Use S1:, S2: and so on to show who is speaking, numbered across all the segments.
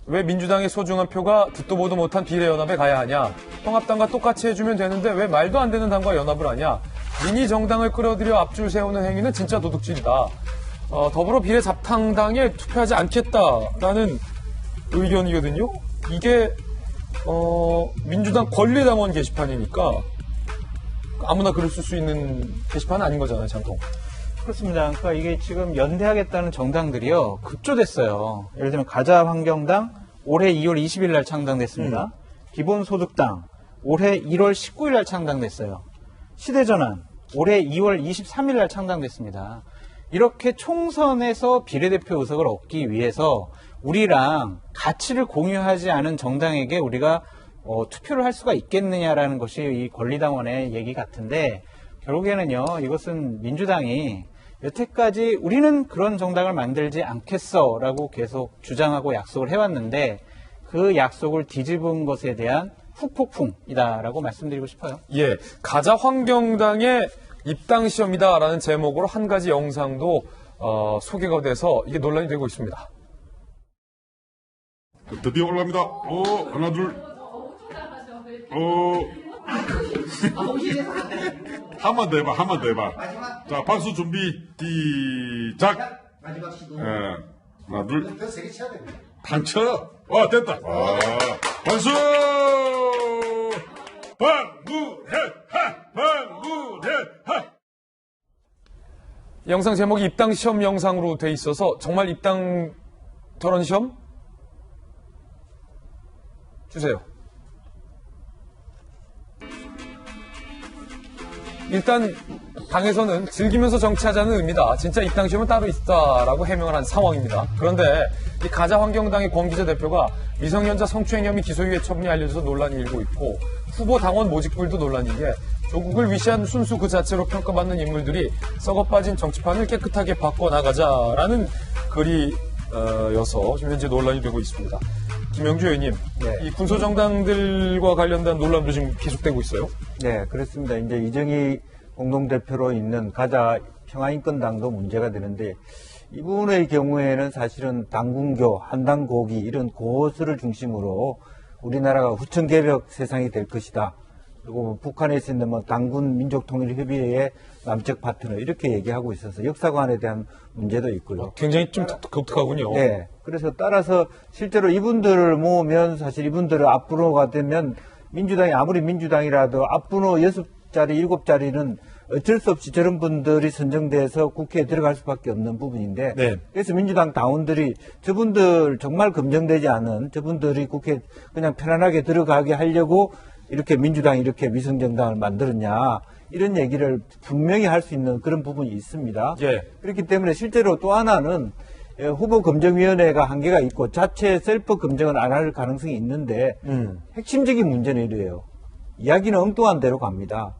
S1: 왜 민주당의 소중한 표가 듣도 보도 못한 비례연합에 가야 하냐? 통합당과 똑같이 해주면 되는데 왜 말도 안 되는 당과 연합을 하냐? 미니 정당을 끌어들여 앞줄 세우는 행위는 진짜 도둑질이다. 더불어 비례 잡탕당에 투표하지 않겠다라는 의견이거든요. 이게 민주당 권리당원 게시판이니까 아무나 글을 쓸 수 있는 게시판은 아닌 거잖아요, 장통.
S2: 그렇습니다. 그러니까 이게 지금 연대하겠다는 정당들이요 급조됐어요. 예를 들면 가자환경당 올해 2월 20일 날 창당됐습니다. 기본소득당 올해 1월 19일 날 창당됐어요. 시대전환 올해 2월 23일 날 창당됐습니다. 이렇게 총선에서 비례대표 의석을 얻기 위해서 우리랑 가치를 공유하지 않은 정당에게 우리가 투표를 할 수가 있겠느냐라는 것이 이 권리당원의 얘기 같은데, 결국에는요 이것은 민주당이 여태까지 우리는 그런 정당을 만들지 않겠어라고 계속 주장하고 약속을 해왔는데 그 약속을 뒤집은 것에 대한 후폭풍이다라고 말씀드리고 싶어요.
S1: 예, 가자환경당의 입당시험이다라는 제목으로 한 가지 영상도 소개가 돼서 이게 논란이 되고 있습니다.
S3: 드디어 올라갑니다. 하나 둘. 한 번 더 해봐. 자, 박수 준비, 시작.
S4: 마지막 시도.
S3: 하나, 둘.
S4: 더 세게 쳐야 됩니다.
S3: 탕쳐. 됐다. 박수! 방구해!
S1: 영상 제목이 입당 시험 영상으로 돼 있어서 정말 입당 저런 시험? 주세요. 일단 당에서는 즐기면서 정치하자는 의미다. 진짜 입당 시험은 따로 있다라고 해명을 한 상황입니다. 그런데 이 가자환경당의 권기자 대표가 미성년자 성추행 혐의 기소유예 처분이 알려져서 논란이 일고 있고, 후보 당원 모집글도 논란인 게 조국을 위시한 순수 그 자체로 평가받는 인물들이 썩어빠진 정치판을 깨끗하게 바꿔나가자라는 글이여서 지금 현재 논란이 되고 있습니다. 김영주 의원님, 이 군소정당들과 관련된 논란도 지금 계속되고 있어요?
S5: 네, 그렇습니다. 이제 이정희 공동대표로 있는 가자 평화인권당도 문제가 되는데, 이분의 경우에는 사실은 당군교, 한당고기 이런 고수를 중심으로 우리나라가 후천개벽 세상이 될 것이다. 그리고 북한에 있는 뭐 당군 민족통일협의회의 남측 파트너 이렇게 얘기하고 있어서 역사관에 대한 문제도 있고요.
S1: 굉장히 좀 독특하군요.
S5: 네. 그래서 따라서 실제로 이분들을 모으면 사실 이분들을 앞번호가 되면 민주당이 아무리 민주당이라도 앞번호 6자리, 7자리는 어쩔 수 없이 저런 분들이 선정돼서 국회에 들어갈 수밖에 없는 부분인데,
S1: 네.
S5: 그래서 민주당 당원들이 저분들 정말 검증되지 않은 저분들이 국회에 그냥 편안하게 들어가게 하려고 이렇게 민주당이 이렇게 위성정당을 만들었냐, 이런 얘기를 분명히 할 수 있는 그런 부분이 있습니다.
S1: 예.
S5: 그렇기 때문에 실제로 또 하나는 후보 검증위원회가 한계가 있고 자체 셀프 검증을 안 할 가능성이 있는데, 핵심적인 문제는 이래요. 이야기는 엉뚱한 대로 갑니다.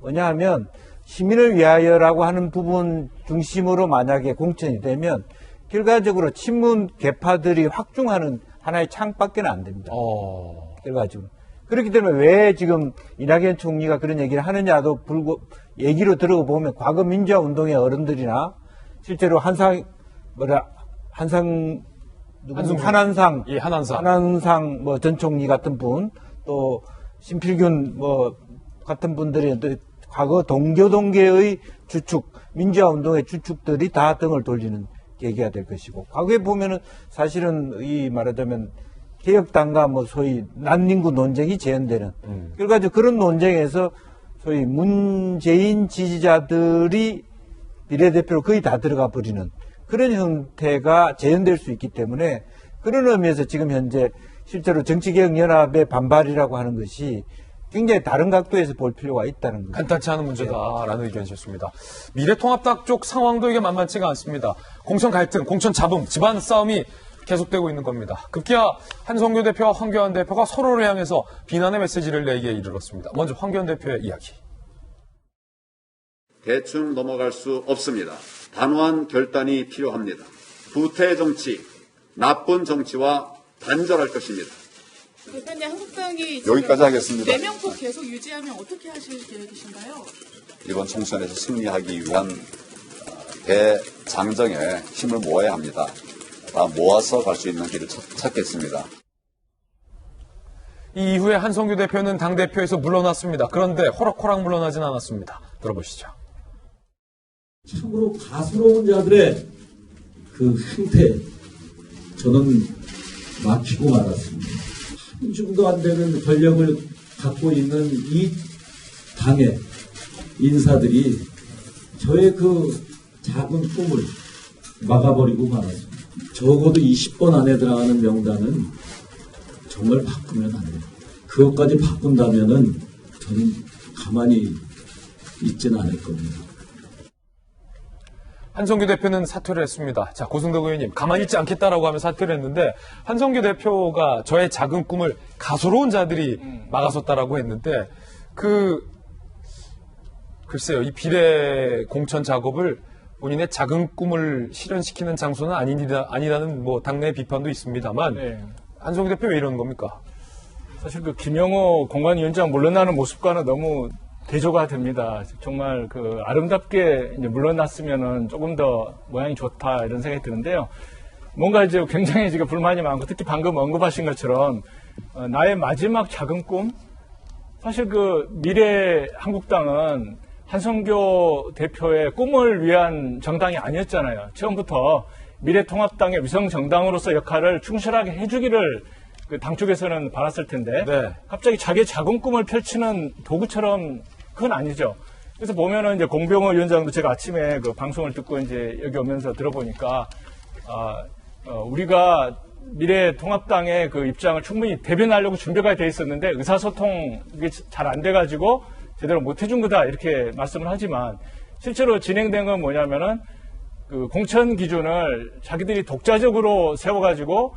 S5: 왜냐하면 시민을 위하여라고 하는 부분 중심으로 만약에 공천이 되면 결과적으로 친문 계파들이 확중하는 하나의 창밖에는 안 됩니다. 결과적으로. 그렇기 때문에 왜 지금 이낙연 총리가 그런 얘기를 하느냐도 얘기로 들어보면 과거 민주화 운동의 어른들이나 실제로 한상뭐 전 총리 같은 분, 또 신필균 뭐 같은 분들이 또 과거 동교동계의 주축, 민주화 운동의 주축들이 다 등을 돌리는 계기가 될 것이고, 과거에 보면은 사실은 이 말하자면 개혁당과 뭐 소위 난민구 논쟁이 재현되는, 결과적으로 그런 논쟁에서 소위 문재인 지지자들이 비례대표로 거의 다 들어가 버리는 그런 형태가 재현될 수 있기 때문에, 그런 의미에서 지금 현재 실제로 정치개혁연합의 반발이라고 하는 것이 굉장히 다른 각도에서 볼 필요가 있다는 거죠.
S1: 간단치 않은 문제다라는 의견이셨습니다. 미래통합당 쪽 상황도 이게 만만치가 않습니다. 공천 갈등, 공천 잡음, 집안 싸움이 계속되고 있는 겁니다. 급기야 한성교 대표와 황교안 대표가 서로를 향해서 비난의 메시지를 내기에 이르렀습니다. 먼저 황교안 대표의 이야기.
S6: 대충 넘어갈 수 없습니다. 단호한 결단이 필요합니다. 부패 정치, 나쁜 정치와 단절할 것입니다.
S7: 대표님, 한국당이
S8: 여기까지 하겠습니다.
S7: 4명폭 계속 유지하면 어떻게 하실 계획이신가요?
S8: 이번 총선에서 승리하기 위한 대장정에 힘을 모아야 합니다. 다 모아서 갈 수 있는 길을 찾겠습니다.
S1: 이 이후에 한성규 대표는 당대표에서 물러났습니다. 그런데 호락호락 물러나진 않았습니다. 들어보시죠.
S4: 참으로 가스로운 자들의 그 행태, 저는 막히고 말았습니다. 한 줌도 안 되는 권력을 갖고 있는 이 당의 인사들이 저의 그 작은 꿈을 막아버리고 말았습니다. 적어도 20번 안에 들어가는 명단은 정말 바꾸면 안 돼요. 그것까지 바꾼다면은 저는 가만히 있지는 않을 겁니다.
S1: 한성규 대표는 사퇴를 했습니다. 자, 고승덕 의원님, 가만히 있지 않겠다라고 하며 사퇴를 했는데, 한성규 대표가 저의 작은 꿈을 가소로운 자들이 막아섰다라고 했는데, 글쎄요, 이 비례 공천 작업을 본인의 작은 꿈을 실현시키는 장소는 아니라는 뭐 당내 비판도 있습니다만,
S2: 네.
S1: 한성규 대표 왜 이러는 겁니까?
S2: 사실 그 김영호 공관위원장 물러나는 모습과는 너무 대조가 됩니다. 정말 그 아름답게 이제 물러났으면은 조금 더 모양이 좋다 이런 생각이 드는데요. 뭔가 이제 굉장히 지금 불만이 많고 특히 방금 언급하신 것처럼 나의 마지막 작은 꿈? 사실 그 미래 한국당은 한성규 대표의 꿈을 위한 정당이 아니었잖아요. 처음부터 미래통합당의 위성정당으로서 역할을 충실하게 해주기를 그 당 쪽에서는 바랐을 텐데
S1: 네.
S2: 갑자기 자기의 작은 꿈을 펼치는 도구처럼 그건 아니죠. 그래서 보면은 이제 공병호 위원장도 제가 아침에 그 방송을 듣고 이제 여기 오면서 들어보니까 우리가 미래통합당의 그 입장을 충분히 대변하려고 준비가 돼 있었는데 의사소통 이게 잘 안 돼가지고 제대로 못 해준 거다 이렇게 말씀을 하지만 실제로 진행된 건 뭐냐면은 그 공천 기준을 자기들이 독자적으로 세워가지고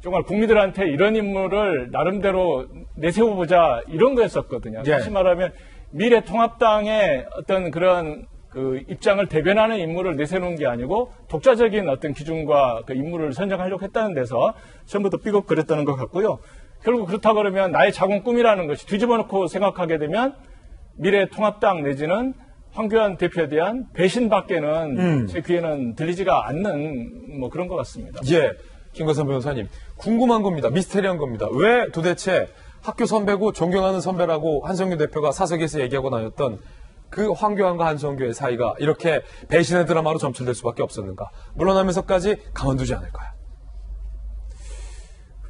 S2: 정말 국민들한테 이런 인물을 나름대로 내세워보자 이런 거였었거든요.
S1: 예.
S2: 다시 말하면 미래통합당의 어떤 그런 그 입장을 대변하는 인물을 내세우는 게 아니고 독자적인 어떤 기준과 그 인물을 선정하려고 했다는 데서 전부터 삐걱거렸다는 것 같고요. 결국 그렇다 그러면 나의 작은 꿈이라는 것이 뒤집어놓고 생각하게 되면 미래통합당 내지는 황교안 대표에 대한 배신밖에는 제 귀에는 들리지가 않는 뭐 그런 것 같습니다.
S1: 예. 김건선 변호사님, 궁금한 겁니다. 미스테리한 겁니다. 왜 도대체 학교 선배고 존경하는 선배라고 한성규 대표가 사석에서 얘기하고 다녔던 그 황교안과 한성규의 사이가 이렇게 배신의 드라마로 점철될 수밖에 없었는가? 물러나면서까지 가만두지 않을까요?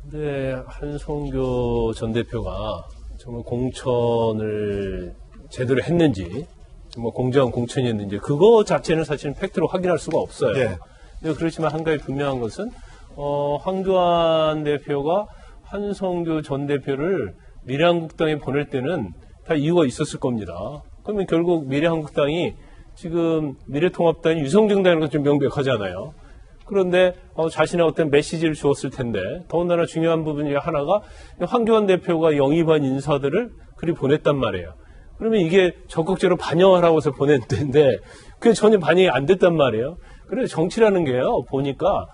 S9: 근데 한성규 전 대표가 정말 공천을 제대로 했는지, 정말 공정한 공천이었는지, 그거 자체는 사실은 팩트로 확인할 수가 없어요.
S1: 예.
S9: 그렇지만 한 가지 분명한 것은 황교안 대표가 한성규 전 대표를 미래한국당에 보낼 때는 다 이유가 있었을 겁니다. 그러면 결국 미래한국당이 지금 미래통합당이 위성정당이라는 건 좀 명백하잖아요. 그런데 자신의 어떤 메시지를 주었을 텐데 더군다나 중요한 부분 중에 하나가 황교안 대표가 영입한 인사들을 그리 보냈단 말이에요. 그러면 이게 적극적으로 반영하라고 해서 보낸 텐데 그게 전혀 반영이 안 됐단 말이에요. 그래서 정치라는 게요. 보니까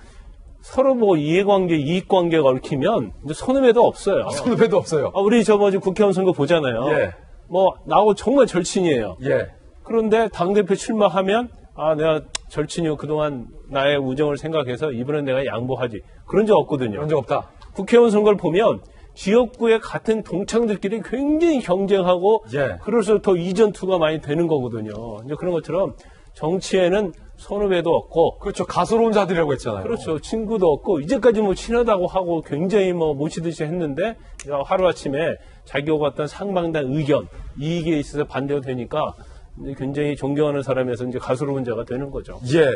S9: 서로 뭐 이해관계, 이익관계가 얽히면 이제 손해배도 없어요.
S1: 손해배도 없어요.
S9: 우리 저번에 국회의원 선거 보잖아요.
S1: 예.
S9: 뭐 나하고 정말 절친이에요.
S1: 예.
S9: 그런데 당대표 출마하면 내가 절친이요. 그동안 나의 우정을 생각해서 이번엔 내가 양보하지. 그런 적 없거든요.
S1: 그런 적 없다.
S9: 국회의원 선거를 보면 지역구의 같은 동창들끼리 굉장히 경쟁하고
S1: 예.
S9: 그럴수록 더 이전투가 많이 되는 거거든요. 이제 그런 것처럼 정치에는 선후배도 없고
S1: 그렇죠. 가소로운 자들이라고 했잖아요.
S9: 그렇죠. 친구도 없고 이제까지 뭐 친하다고 하고 굉장히 뭐 모시듯이 했는데 하루아침에 자기가 갖던 상방단 의견 이익에 있어서 반대가 되니까 굉장히 존경하는 사람에서 이제 가소로운 자가 되는 거죠.
S1: 예.